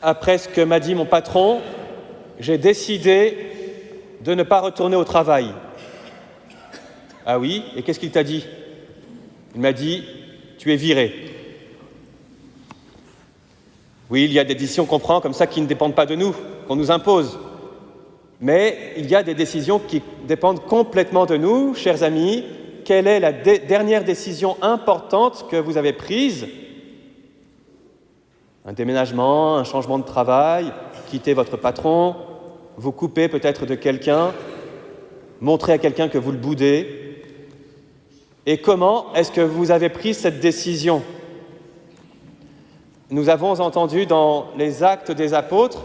Après ce que m'a dit mon patron, j'ai décidé de ne pas retourner au travail. » Ah oui, et qu'est-ce qu'il t'a dit ? Il m'a dit, tu es viré. Oui, il y a des décisions qu'on prend comme ça qui ne dépendent pas de nous, qu'on nous impose. Mais il y a des décisions qui dépendent complètement de nous, chers amis. Quelle est la dernière décision importante que vous avez prise ? Un déménagement, un changement de travail, quitter votre patron, vous couper peut-être de quelqu'un, montrer à quelqu'un que vous le boudez. Et comment est-ce que vous avez pris cette décision ? Nous avons entendu dans les Actes des Apôtres,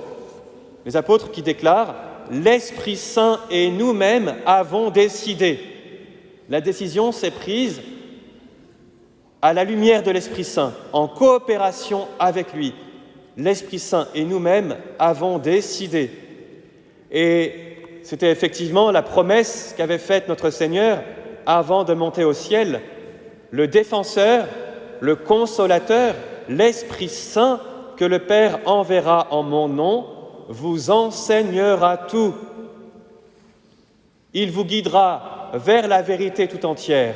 les apôtres qui déclarent « L'Esprit Saint et nous-mêmes avons décidé ». La décision s'est prise à la lumière de l'Esprit Saint, en coopération avec lui. L'Esprit Saint et nous-mêmes avons décidé. Et c'était effectivement la promesse qu'avait faite notre Seigneur avant de monter au ciel. Le défenseur, le consolateur, l'Esprit Saint que le Père enverra en mon nom, vous enseignera tout. Il vous guidera vers la vérité tout entière.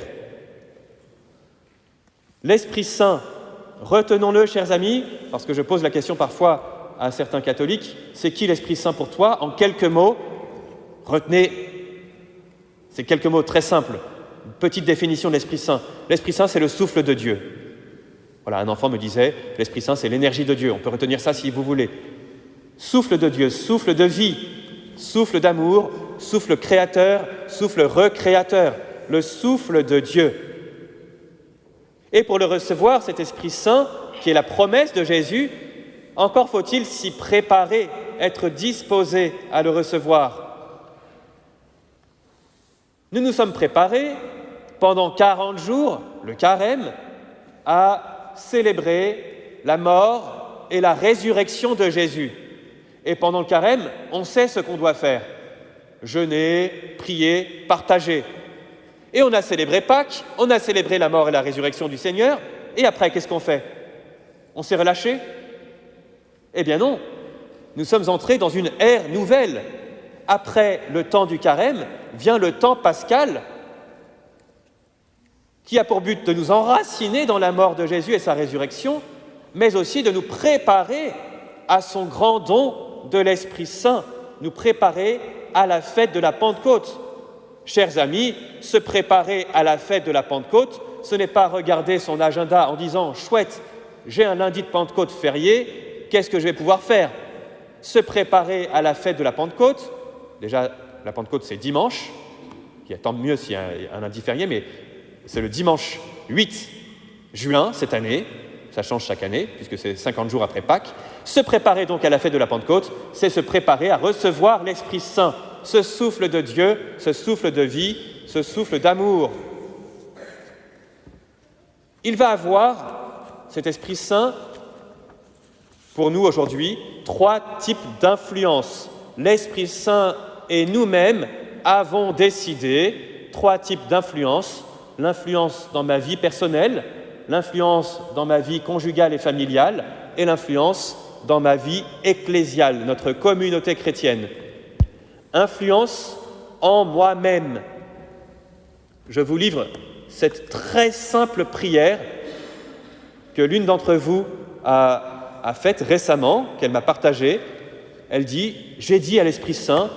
L'Esprit Saint, retenons-le, chers amis, parce que je pose la question parfois à certains catholiques, c'est qui l'Esprit Saint pour toi ? En quelques mots, retenez ces quelques mots très simples. Une petite définition de l'Esprit Saint. L'Esprit Saint, c'est le souffle de Dieu. Voilà, un enfant me disait, l'Esprit Saint, c'est l'énergie de Dieu. On peut retenir ça si vous voulez. Souffle de Dieu, souffle de vie, souffle d'amour, souffle créateur, souffle recréateur, le souffle de Dieu. Et pour le recevoir, cet Esprit Saint, qui est la promesse de Jésus, encore faut-il s'y préparer, être disposé à le recevoir. Nous nous sommes préparés pendant 40 jours, le carême, à célébrer la mort et la résurrection de Jésus. Et pendant le carême, on sait ce qu'on doit faire. Jeûner, prier, partager. Et on a célébré Pâques, on a célébré la mort et la résurrection du Seigneur, et après, qu'est-ce qu'on fait ? On s'est relâché ? Eh bien non, nous sommes entrés dans une ère nouvelle. Après le temps du carême, vient le temps pascal, qui a pour but de nous enraciner dans la mort de Jésus et sa résurrection, mais aussi de nous préparer à son grand don de l'Esprit Saint, nous préparer à la fête de la Pentecôte. Chers amis, se préparer à la fête de la Pentecôte, ce n'est pas regarder son agenda en disant « Chouette, j'ai un lundi de Pentecôte férié, qu'est-ce que je vais pouvoir faire ?» Se préparer à la fête de la Pentecôte, déjà la Pentecôte c'est dimanche, il y a tant mieux s'il y a un lundi férié, mais c'est le dimanche 8 juin cette année, ça change chaque année puisque c'est 50 jours après Pâques. Se préparer donc à la fête de la Pentecôte, c'est se préparer à recevoir l'Esprit Saint, ce souffle de Dieu, ce souffle de vie, ce souffle d'amour. Il va avoir, cet Esprit Saint, pour nous aujourd'hui, 3 types d'influence. L'Esprit Saint et nous-mêmes avons décidé 3 types d'influence. L'influence dans ma vie personnelle, l'influence dans ma vie conjugale et familiale et l'influence dans ma vie ecclésiale, notre communauté chrétienne. Influence en moi-même. Je vous livre cette très simple prière que l'une d'entre vous a faite récemment, qu'elle m'a partagée. Elle dit « J'ai dit à l'Esprit Saint,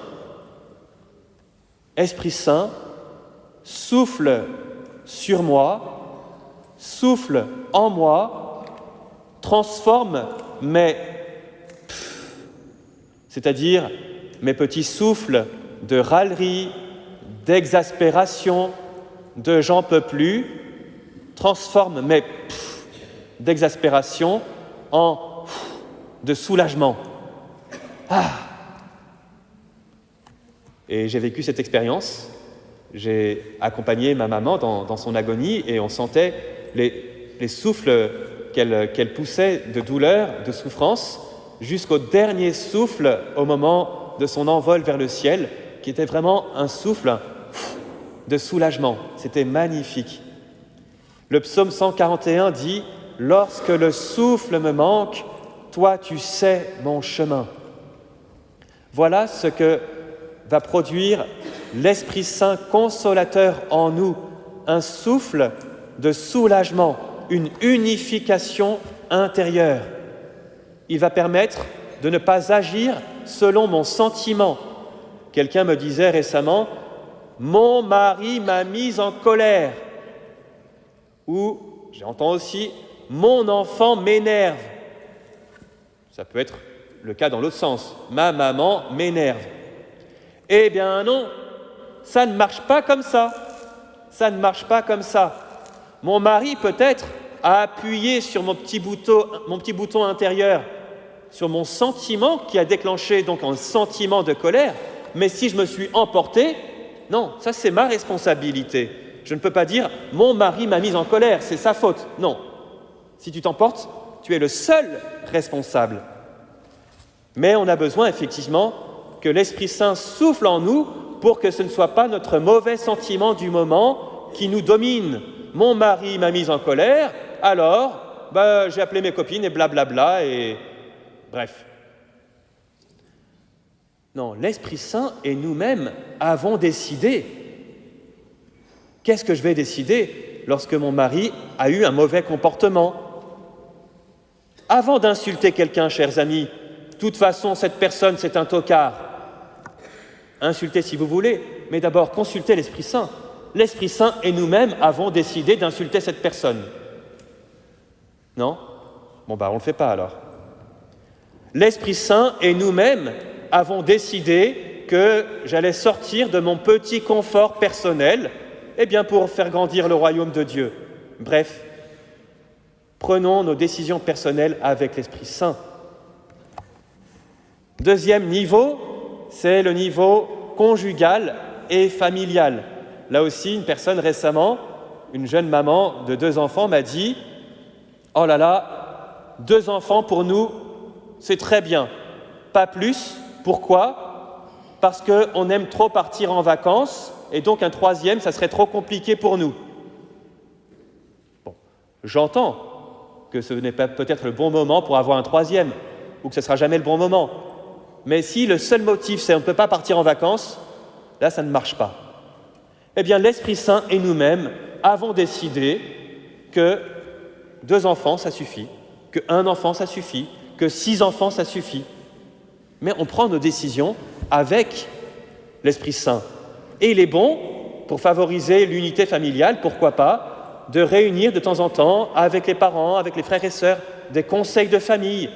Esprit Saint, souffle sur moi, souffle en moi, transforme c'est-à-dire mes petits souffles de râlerie, d'exaspération, de j'en peux plus, transforme mes d'exaspération en de soulagement. Ah. Et j'ai vécu cette expérience. J'ai accompagné ma maman dans son agonie et on sentait les souffles qu'elle poussait de douleur, de souffrance, jusqu'au dernier souffle au moment de son envol vers le ciel, qui était vraiment un souffle de soulagement. C'était magnifique. Le psaume 141 dit « Lorsque le souffle me manque, toi tu sais mon chemin. Voilà ce que va produire l'Esprit Saint consolateur en nous, un souffle de soulagement, une unification intérieure. Il va permettre de ne pas agir selon mon sentiment. Quelqu'un me disait récemment « Mon mari m'a mise en colère » ou j'entends aussi « Mon enfant m'énerve ». Ça peut être le cas dans l'autre sens. « Ma maman m'énerve ». Eh bien non, ça ne marche pas comme ça. Ça ne marche pas comme ça. Mon mari peut-être a appuyé sur mon petit bouton intérieur, sur mon sentiment qui a déclenché donc un sentiment de colère, mais si je me suis emporté, non, ça c'est ma responsabilité. Je ne peux pas dire « mon mari m'a mise en colère, c'est sa faute ». Non, si tu t'emportes, tu es le seul responsable. Mais on a besoin effectivement que l'Esprit Saint souffle en nous pour que ce ne soit pas notre mauvais sentiment du moment qui nous domine. Mon mari m'a mise en colère, alors j'ai appelé mes copines et blablabla et bref. Non, l'Esprit Saint et nous-mêmes avons décidé. Qu'est-ce que je vais décider lorsque mon mari a eu un mauvais comportement? Avant d'insulter quelqu'un, chers amis, de toute façon, cette personne, c'est un tocard. Insultez si vous voulez, mais d'abord consultez l'Esprit Saint. L'Esprit Saint et nous-mêmes avons décidé d'insulter cette personne. Non? On ne le fait pas alors. L'Esprit Saint et nous-mêmes avons décidé que j'allais sortir de mon petit confort personnel, pour faire grandir le royaume de Dieu. Bref, prenons nos décisions personnelles avec l'Esprit Saint. Deuxième niveau, c'est le niveau conjugal et familial. Là aussi, une personne récemment, une jeune maman de 2 enfants m'a dit « Oh là là, 2 enfants pour nous, c'est très bien, pas plus. Pourquoi ? Parce qu'on aime trop partir en vacances et donc un 3e, ça serait trop compliqué pour nous. » Bon, j'entends que ce n'est pas peut-être le bon moment pour avoir un 3e ou que ce ne sera jamais le bon moment. Mais si le seul motif, c'est on ne peut pas partir en vacances, là, ça ne marche pas. L'Esprit Saint et nous-mêmes avons décidé que 2 enfants, ça suffit, que 1 enfant, ça suffit, que 6 enfants, ça suffit. Mais on prend nos décisions avec l'Esprit Saint. Et il est bon, pour favoriser l'unité familiale, pourquoi pas, de réunir de temps en temps avec les parents, avec les frères et sœurs, des conseils de famille,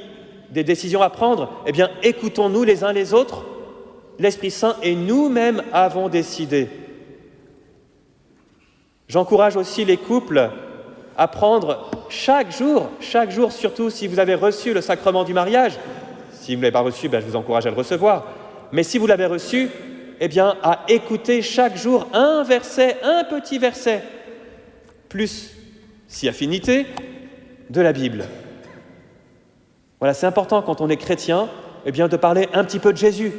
des décisions à prendre. Écoutons-nous les uns les autres. L'Esprit Saint et nous-mêmes avons décidé. J'encourage aussi les couples à prendre chaque jour, surtout si vous avez reçu le sacrement du mariage. Si vous ne l'avez pas reçu, je vous encourage à le recevoir. Mais si vous l'avez reçu, à écouter chaque jour un verset, un petit verset, plus, si affinité, de la Bible. Voilà, c'est important quand on est chrétien, de parler un petit peu de Jésus.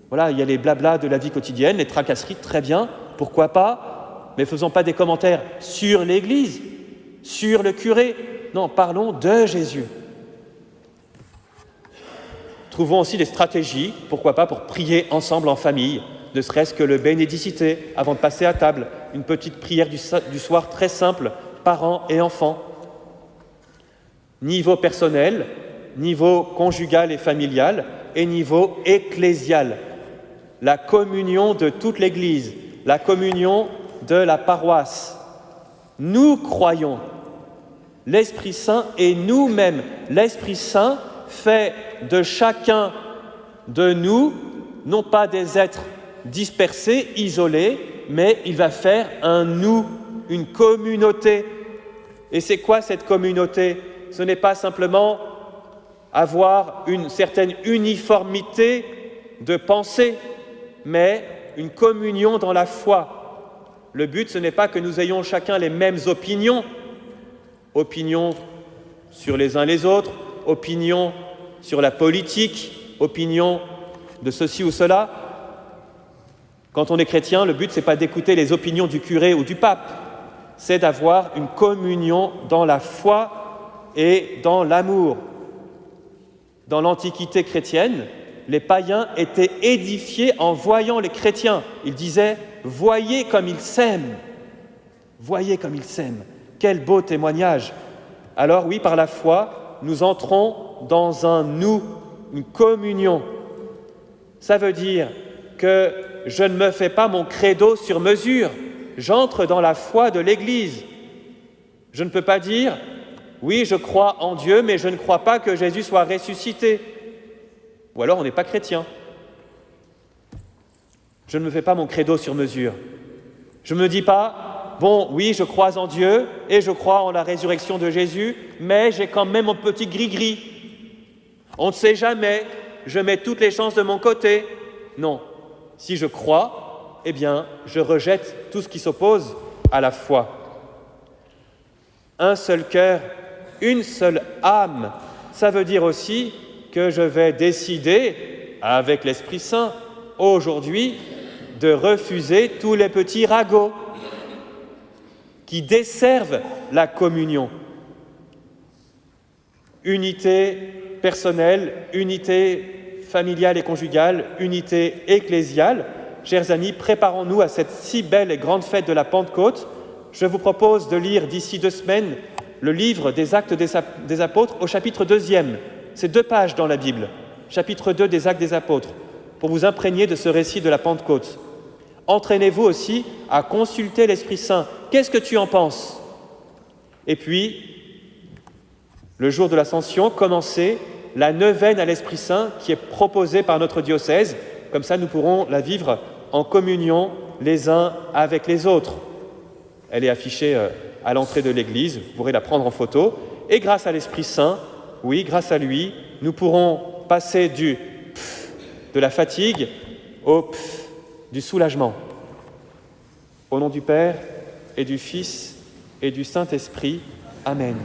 Voilà, il y a les blablas de la vie quotidienne, les tracasseries, très bien, pourquoi pas, mais faisons pas des commentaires sur l'Église, sur le curé. Non, parlons de Jésus. Trouvons aussi des stratégies, pourquoi pas, pour prier ensemble en famille, ne serait-ce que le Benedicite avant de passer à table, une petite prière du soir très simple, parents et enfants. Niveau personnel, niveau conjugal et familial, et niveau ecclésial. La communion de toute l'Église, la communion de la paroisse. Nous croyons. L'Esprit Saint et nous-mêmes. L'Esprit Saint fait de chacun de nous, non pas des êtres dispersés, isolés, mais il va faire un nous, une communauté. Et c'est quoi cette communauté ? Ce n'est pas simplement avoir une certaine uniformité de pensée, mais une communion dans la foi. Le but, ce n'est pas que nous ayons chacun les mêmes opinions sur les uns les autres, opinions sur la politique, opinions de ceci ou cela. Quand on est chrétien, le but, ce n'est pas d'écouter les opinions du curé ou du pape, c'est d'avoir une communion dans la foi et dans l'amour. Dans l'Antiquité chrétienne, les païens étaient édifiés en voyant les chrétiens. Ils disaient « Voyez comme ils s'aiment !» Voyez comme ils s'aiment. Quel beau témoignage! Alors oui, par la foi, nous entrons dans un nous, une communion. Ça veut dire que je ne me fais pas mon credo sur mesure. J'entre dans la foi de l'Église. Je ne peux pas dire « Oui, je crois en Dieu, mais je ne crois pas que Jésus soit ressuscité. » Ou alors on n'est pas chrétien. Je ne me fais pas mon credo sur mesure. Je ne me dis pas « Bon, oui, je crois en Dieu et je crois en la résurrection de Jésus, mais j'ai quand même mon petit gris-gris. On ne sait jamais, je mets toutes les chances de mon côté. » Non, si je crois, eh bien, je rejette tout ce qui s'oppose à la foi. Un seul cœur, une seule âme, ça veut dire aussi que je vais décider, avec l'Esprit Saint, aujourd'hui, de refuser tous les petits ragots qui desservent la communion. Unité personnelle, unité familiale et conjugale, unité ecclésiale. Chers amis, préparons-nous à cette si belle et grande fête de la Pentecôte. Je vous propose de lire d'ici 2 semaines le livre des Actes des Apôtres au chapitre 2e. C'est 2 pages dans la Bible, chapitre 2 des Actes des Apôtres, pour vous imprégner de ce récit de la Pentecôte. Entraînez-vous aussi à consulter l'Esprit Saint. Qu'est-ce que tu en penses? Et puis, le jour de l'Ascension, commencez la neuvaine à l'Esprit Saint qui est proposée par notre diocèse. Comme ça, nous pourrons la vivre en communion les uns avec les autres. Elle est affichée à l'entrée de l'église, vous pourrez la prendre en photo. Et grâce à l'Esprit Saint, oui, grâce à lui, nous pourrons passer du pff de la fatigue au pff du soulagement. Au nom du Père et du Fils et du Saint-Esprit. Amen.